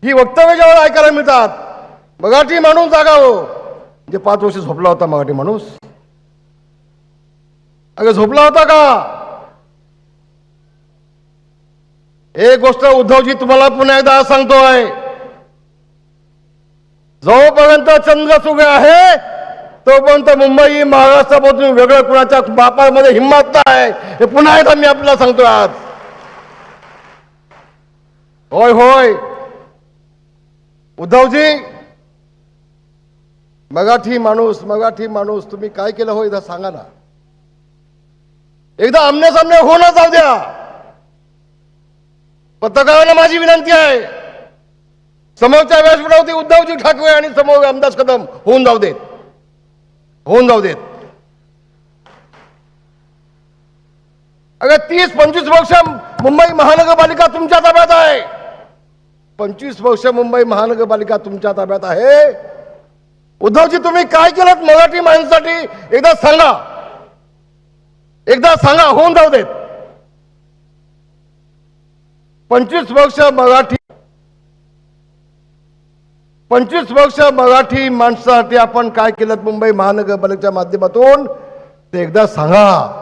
ही वक्तव्य ज्यावेळेला ऐकायला मिळतात, मराठी माणूस जागा हो. जे 5 वर्ष झोपला होता मराठी माणूस, अगं झोपला होता का? एक गोष्ट उद्धवजी तुम्हाला पुन्हा एकदा सांगतोय, जोपर्यंत चंद्र सुगे आहे तोपर्यंत मुंबई महाराष्ट्रापासून वेगळं कुणाच्या बापामध्ये हिंमत नाही. हे पुन्हा एकदा मी आपल्याला सांगतोय आज. होय होय उद्धवजी, मराठी माणूस तुम्ही काय केलं हो एकदा सांगा ना. एकदा आमने सामने होणं जाऊ द्या. पत्रकारांना माझी विनंती आहे, समोरच्या व्यासपीठावरती उद्धवजी ठाकरे आणि समोर रामदास कदम होऊन जाऊ देत. अगं 30-25 वर्ष मुंबई महानगरपालिका तुमच्या ताब्यात आहे. 25 वर्ष मुंबई महानगरपालिका तुमच्या ताब्यात आहे. उद्धवजी तुम्ही काय केलं मराठी माणसासाठी एकदा सांगा, होऊन जाऊ देत. 25 वर्ष मराठी माणसासाठी आपण काय केलं मुंबई महानगरपालिकेच्या माध्यमातून ते एकदा सांगा.